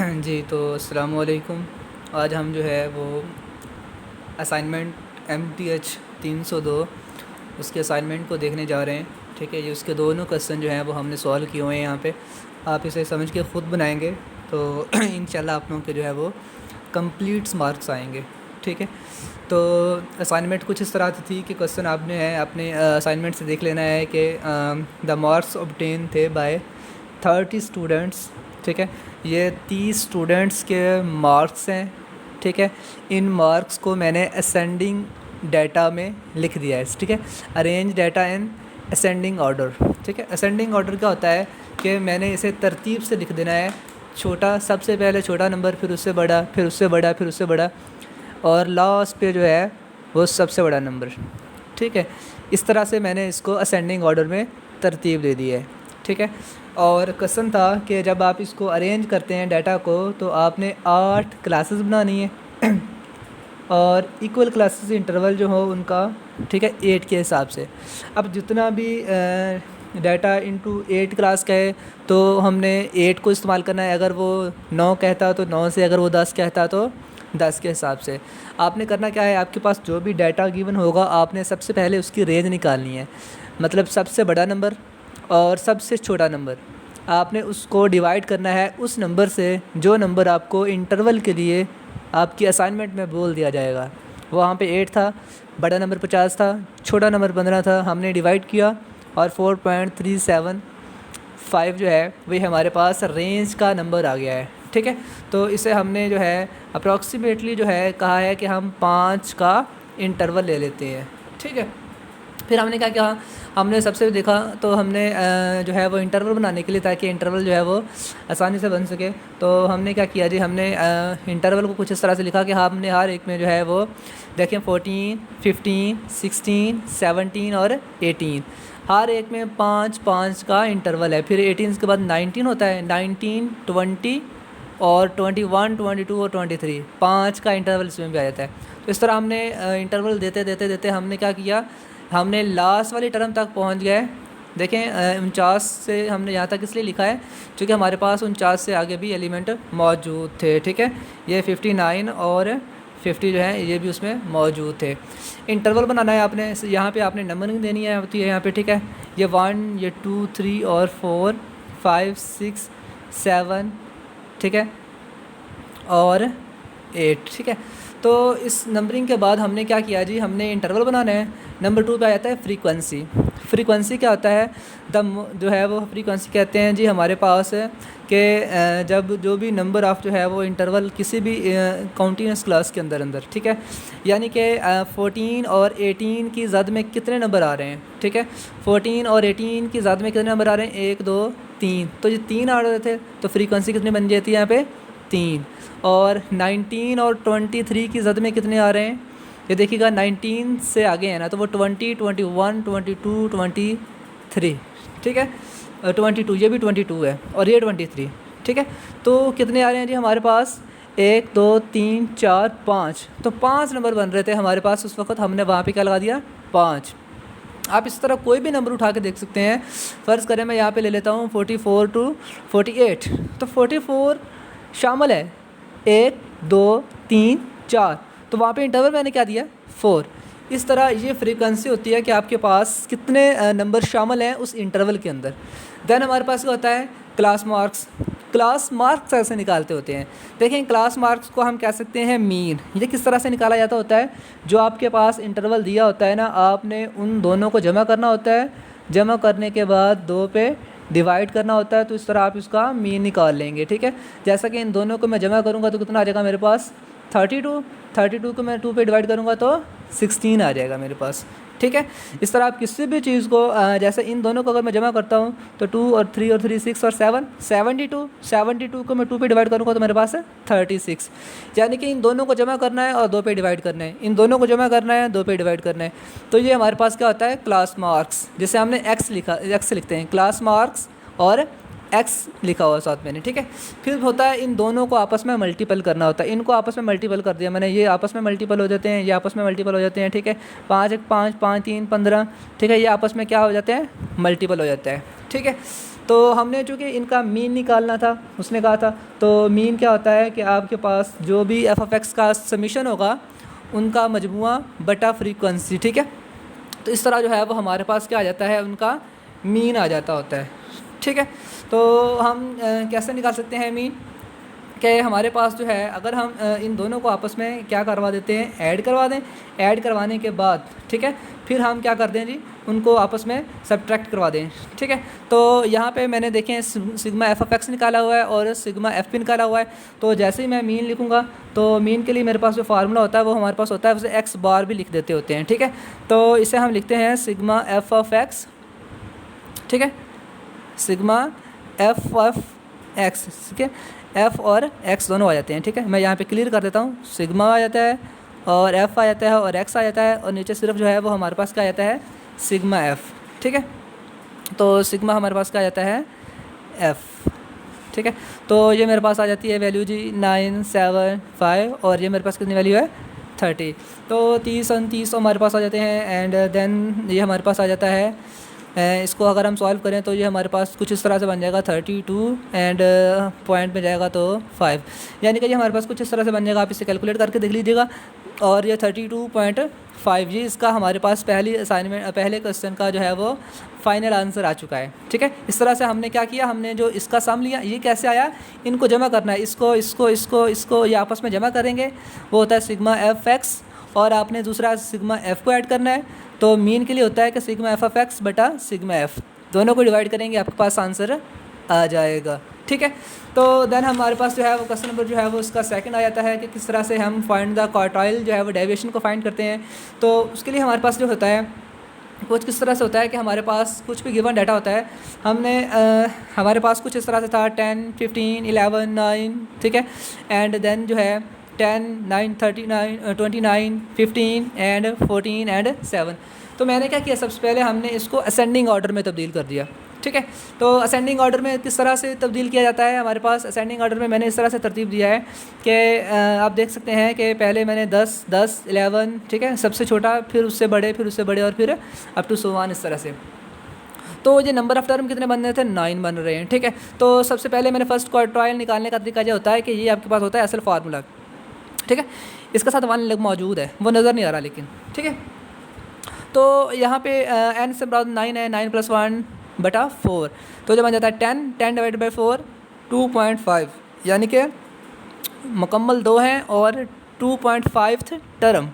जी, तो अस्सलाम वालेकुम। आज हम जो है वो असाइनमेंट MTH 302 उसके असाइनमेंट को देखने जा रहे हैं। ठीक है, ये उसके दोनों क्वेश्चन जो हैं वो हमने सॉल्व किए हुए हैं यहाँ पे। आप इसे समझ के ख़ुद बनाएंगे तो इंशाल्लाह आप लोगों के जो है वो कंप्लीट मार्क्स आएंगे। ठीक है, तो असाइनमेंट कुछ इस तरह थी कि क्वेश्चन आपने है अपने असाइनमेंट से देख लेना है कि द मार्क्स ऑब्टेन थे बाय 30 स्टूडेंट्स। ठीक है, ये 30 स्टूडेंट्स के मार्क्स हैं। ठीक है, इन मार्क्स को मैंने असेंडिंग डाटा में लिख दिया है। ठीक है, arrange data in ascending order. ठीक है, असेंडिंग ऑर्डर क्या होता है कि मैंने इसे तरतीब से लिख देना है। छोटा, सबसे पहले छोटा नंबर, फिर उससे बड़ा, फिर उससे बड़ा, फिर उससे बड़ा, और लास्ट पे जो है वो सबसे बड़ा नंबर। ठीक है, इस तरह से मैंने इसको असेंडिंग ऑर्डर में तरतीब दे दी है। ठीक है, और क्वेश्चन था कि जब आप इसको अरेंज करते हैं डाटा को तो आपने 8 क्लासेस बनानी है और इक्वल क्लासेस इंटरवल जो हो उनका, ठीक है, 8 के हिसाब से। अब जितना भी डाटा इंटू 8 क्लास का है तो हमने 8 को इस्तेमाल करना है। अगर वो 9 कहता तो 9 से, अगर वो 10 कहता तो 10 के हिसाब से। आपने करना क्या है, आपके पास जो भी डाटा गिवन होगा आपने सबसे पहले उसकी रेंज निकालनी है। मतलब सबसे बड़ा नंबर और सबसे छोटा नंबर, आपने उसको डिवाइड करना है उस नंबर से जो नंबर आपको इंटरवल के लिए आपकी असाइनमेंट में बोल दिया जाएगा। वहाँ पे 8 था, बड़ा नंबर 50 था, छोटा नंबर 15 था। हमने डिवाइड किया और 4.375 जो है वही हमारे पास रेंज का नंबर आ गया है। ठीक है, तो इसे हमने जो है अप्रॉक्सीमेटली जो है कहा है कि हम 5 का इंटरवल ले लेते हैं। ठीक है, फिर हमने क्या किया, हमने सबसे देखा तो हमने जो है वो इंटरवल बनाने के लिए, ताकि इंटरवल जो है वो आसानी से बन सके, तो हमने क्या किया जी, हमने इंटरवल को कुछ इस तरह से लिखा कि हमने हर एक में जो है वो देखें 14, 15, 16, 17 और 18, हर एक में 5-5 का इंटरवल है। फिर 18 के बाद 19 होता है, 19, 20 और 21, 22 और 23, 5 का इंटरवल इसमें भी आ जाता है। तो इस तरह हमने इंटरवल देते देते देते हमने क्या किया, हमने लास्ट वाली टर्म तक पहुंच गए। देखें 49 से हमने यहाँ तक इसलिए लिखा है क्योंकि हमारे पास 49 से आगे भी एलिमेंट मौजूद थे। ठीक है, ये 59 और 50 जो है ये भी उसमें मौजूद थे। इंटरवल बनाना है आपने, यहाँ पे आपने नंबरिंग देनी है होती है यहाँ पे। ठीक है, ये 1, ये 2, 3 और 4, 5, 6, 7, ठीक है, और 8। ठीक है, तो इस नंबरिंग के बाद हमने क्या किया जी, हमने इंटरवल बनाना है। नंबर 2 पे आ जाता है फ्रीक्वेंसी। फ्रीक्वेंसी क्या होता है, जो है वो फ्रीक्वेंसी कहते हैं जी हमारे पास कि जब जो भी नंबर ऑफ़ जो है वो इंटरवल किसी भी कॉन्टीन्यूस क्लास के अंदर, ठीक है, यानी कि 14 और 18 की ज़द में कितने नंबर आ रहे हैं। ठीक है, 14 और 18 की ज़द में कितने नंबर आ रहे हैं, 1, 2, 3, तो ये 3 आ रहे थे, तो फ्रीक्वेंसी कितनी बन जाती है यहाँ पे, 3। और 19 और 23 की ज़द में कितने आ रहे हैं, ये देखिएगा 19 से आगे है ना, तो वो 20, 21, 22, 23। ठीक है, 22, ये भी 22 है और ये 23। ठीक है, तो कितने आ रहे हैं जी हमारे पास, 1, 2, 3, 4, 5, तो 5 नंबर बन रहे थे हमारे पास उस वक़्त। हमने वहाँ पे क्या लगा दिया, 5। आप इस तरह कोई भी नंबर उठा के देख सकते हैं। फ़र्ज़ करें मैं यहाँ पे ले लेता हूँ 44 टू 48, तो 44 शामिल है 1, 2, 3, 4, तो वहाँ पे इंटरवल मैंने क्या दिया, 4। इस तरह ये फ्रीक्वेंसी होती है कि आपके पास कितने नंबर शामिल हैं उस इंटरवल के अंदर। देन हमारे पास क्या होता है, क्लास मार्क्स। क्लास मार्क्स ऐसे निकालते होते हैं। देखें, क्लास मार्क्स को हम कह सकते हैं मीन। ये किस तरह से निकाला जाता होता है, जो आपके पास इंटरवल दिया होता है ना, आपने उन दोनों को जमा करना होता है, जमा करने के बाद 2 पे डिवाइड करना होता है, तो इस तरह आप इसका मीन निकाल लेंगे। ठीक है, जैसा कि इन दोनों को मैं जमा करूँगा तो कितना आ जाएगा मेरे पास, 32। 32 को मैं 2 पे डिवाइड करूँगा तो 16 आ जाएगा मेरे पास। ठीक है, इस तरह आप किसी भी चीज़ को जैसे इन दोनों को अगर मैं जमा करता हूँ तो 2 और 3 और 3 6 और 7 72 को मैं 2 पे डिवाइड करूँगा तो मेरे पास है 36। यानी कि इन दोनों को जमा करना है और 2 पे डिवाइड करना है, इन दोनों को जमा करना है, 2 पे डिवाइड करना है। तो ये हमारे पास क्या होता है, क्लास मार्क्स, जिसे हमने एक्स लिखते हैं, क्लास मार्क्स और एक्स लिखा हुआ साथ मैंने। ठीक है, फिर होता है इन दोनों को आपस में मल्टीपल करना होता है। इनको आपस में मल्टीपल कर दिया मैंने, ये आपस में मल्टीपल हो जाते हैं, ये आपस में मल्टीपल हो जाते हैं। ठीक है, 5 1 5, 5 3 15, ठीक है, ये आपस में क्या हो जाते हैं, मल्टीपल हो जाता है। ठीक है, तो हमने चूँकि इनका मीन निकालना था, उसने कहा था, तो मीन क्या होता है कि आपके पास जो भी एफ ऑफ एक्स का समीशन होगा उनका मजमुआ बटा फ्रीक्वेंसी, ठीक है। तो इस तरह जो है वो हमारे पास क्या आ जाता है, उनका मीन आ जाता होता है, ठीक है। तो हम कैसे निकाल सकते हैं मीन, कि हमारे पास जो है अगर हम इन दोनों को आपस में क्या करवा देते हैं, ऐड करवा दें। ऐड करवाने के बाद, ठीक है, फिर हम क्या कर दें जी, उनको आपस में सब्ट्रैक्ट करवा दें, ठीक है। तो यहाँ पे मैंने देखें सिग्मा एफ ऑफ एक्स निकाला हुआ है और सिग्मा एफ भी निकाला हुआ है। तो जैसे ही मैं मीन लिखूँगा तो मीन के लिए मेरे पास जो फार्मूला होता है वो हमारे पास होता है, उसे एक्स बार भी लिख देते होते हैं, ठीक है। तो इसे हम लिखते हैं सिग्मा एफ ऑफ एक्स, ठीक है, सिग्मा एफ ऑफ एक्स, ठीक है। एफ़ और एक्स दोनों आ जाते हैं, ठीक है। मैं यहाँ पे क्लियर कर देता हूँ, सिग्मा आ जाता है और एफ़ आ जाता है और एक्स आ जाता है और नीचे सिर्फ जो है वो हमारे पास क्या आ जाता है, सिग्मा एफ़, ठीक है। तो सिग्मा हमारे पास क्या आ जाता है, एफ़, ठीक है। तो ये मेरे पास आ जाती है वैल्यू जी 9, 7, 5 और ये मेरे पास कितनी वैल्यू है 30। तो 30 और 29 हमारे पास आ जाते हैं एंड देन ये हमारे पास आ जाता है, इसको अगर हम सॉल्व करें तो ये हमारे पास कुछ इस तरह से बन जाएगा 32 एंड पॉइंट में जाएगा तो 5, यानी कि ये हमारे पास कुछ इस तरह से बन जाएगा। आप इसे कैलकुलेट करके देख लीजिएगा। और ये 32.5 जी इसका हमारे पास पहले क्वेश्चन का जो है वो फाइनल आंसर आ चुका है, ठीक है। इस तरह से हमने क्या किया, हमने जो इसका सम लिया, ये कैसे आया, इनको जमा करना है, इसको ये आपस में जमा करेंगे, वो होता है सिग्मा एफ एक्स और आपने दूसरा सिग्मा एफ़ को ऐड करना है। तो मीन के लिए होता है कि सिग्मा एफ ऑफ एक्स बटा सिग्मा एफ़, दोनों को डिवाइड करेंगे, आपके पास आंसर आ जाएगा, ठीक है। तो देन हमारे पास जो है वो क्वेश्चन नंबर जो है वो उसका सेकंड आ जाता है कि किस तरह से हम फाइंड द क्वार्टाइल जो है वो डेविएशन को फाइंड करते हैं। तो उसके लिए हमारे पास जो होता है कुछ किस तरह से होता है कि हमारे पास कुछ भी गिवन डाटा होता है, हमने हमारे पास कुछ इस तरह से था 10, 15, 11, 9, ठीक है, एंड देन जो है 10, 9, 39, 29, 15 एंड 14 एंड 7। तो मैंने क्या किया, सबसे पहले हमने इसको असेंडिंग ऑर्डर में तब्दील कर दिया, ठीक है। तो असेंडिंग ऑर्डर में किस तरह से तब्दील किया जाता है, हमारे पास असेंडिंग ऑर्डर में मैंने इस तरह से तरतीब दिया है कि आप देख सकते हैं कि पहले मैंने 10, 10, 11, ठीक है, सबसे छोटा, फिर उससे बड़े और फिर अप टू 100 इस तरह से। तो ये नंबर ऑफ़ टर्म कितने बन रहे थे, 9 बन रहे हैं, ठीक है। तो सबसे पहले मैंने फर्स्ट क्वार्टाइल निकालने का तरीका ये होता है कि ये आपके पास होता है असल फार्मूला, ठीक है। इसके साथ 1 लग मौजूद है, वो नज़र नहीं आ रहा लेकिन, ठीक है। तो यहाँ पे n से बराबर 9 है, 9 + 1 बटा 4, तो जब बन जाता है 10 डिवाइडेड बाई 4 2.5, यानी कि मुकम्मल 2 हैं और 2.5 टर्म,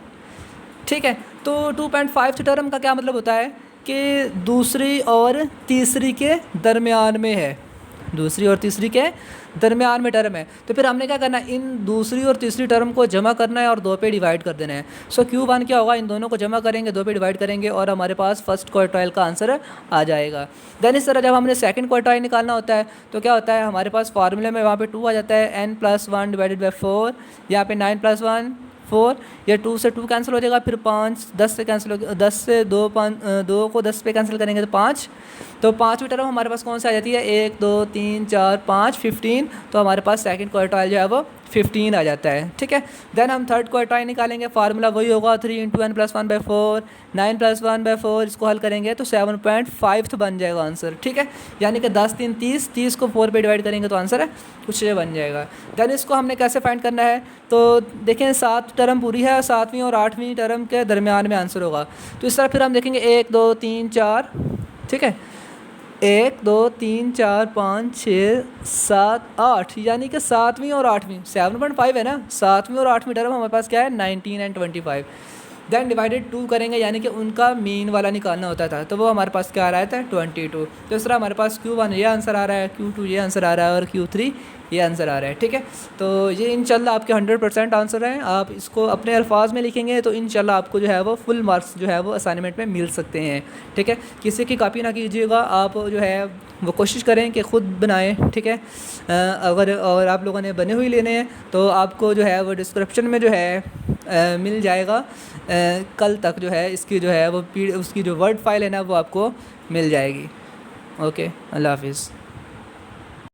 ठीक है। तो 2.5 टर्म का क्या मतलब होता है कि दूसरी और तीसरी के दरमियान में है, दूसरी और तीसरी के दरमियान में टर्म है। तो फिर हमने क्या करना है, इन दूसरी और तीसरी टर्म को जमा करना है और 2 पे डिवाइड कर देना है। सो Q1 क्या होगा, इन दोनों को जमा करेंगे, 2 पे डिवाइड करेंगे और हमारे पास फर्स्ट क्वार्टाइल का आंसर आ जाएगा। देन इस तरह जब हमने सेकंड क्वार्टाइल निकालना होता है तो क्या होता है, हमारे पास फार्मूले में वहाँ पे 2 आ जाता है, n + 1 डिवाइडेड बाई 4, यहाँ पे 9 + 1 4, ये 2 से 2 कैंसिल हो जाएगा, फिर 5 10 से कैंसिल हो, 10 से 2 2 को 10 पे कैंसिल करेंगे तो 5, तो 5वीं टर्म हमारे पास कौन सी आ जाती है, 1 2 3 4 5 15, तो हमारे पास सेकंड क्वार्टाइल जो है वो 15 आ जाता है, ठीक है। देन हम थर्ड क्वार्टाइल निकालेंगे, फार्मूला वही होगा 3 × n + 1 / 4, 9 + 1 / 4, इसको हल करेंगे तो 7.5 बन जाएगा आंसर, ठीक है। यानी कि 10 3 30, 30 को 4 पे डिवाइड करेंगे तो आंसर है कुछ ये बन जाएगा। देन इसको हमने कैसे फाइंड करना है, तो देखें 7 टर्म पूरी है, 7वीं और 8वीं टर्म के दरमियान में आंसर होगा। तो इस तरह फिर हम देखेंगे 1 2 3 4, ठीक है, 1 2 3 4 5 6 7 8, यानी कि 7वीं और 8वीं 7.5 है ना, 7वीं और 8वीं टर्म हमारे पास क्या है 19 एंड 25। देन डिवाइडेड 2 करेंगे, यानी कि उनका मीन वाला निकालना होता था, तो वो हमारे पास क्या आ रहा था 22। तो इस तरह हमारे पास Q1 ये आंसर आ रहा है, Q2 ये आंसर आ रहा है और Q3 ये आंसर आ रहा है, ठीक है। तो ये इंशाल्लाह आपके 100% आंसर हैं। आप इसको अपने अल्फाज में लिखेंगे तो इंशाल्लाह आपको जो है वो फुल मार्क्स जो है वो असाइनमेंट में मिल सकते हैं, ठीक है। किसी की कॉपी ना कीजिएगा, आप जो है वो कोशिश करें कि ख़ुद बनाएं, ठीक है। अगर और आप लोगों ने बने हुए लेने हैं तो आपको जो है वो डिस्क्रिप्शन में जो है मिल जाएगा, कल तक जो है इसकी जो है वो उसकी जो वर्ड फाइल है ना वो आपको मिल जाएगी। ओके, अल्लाह हाफिज़।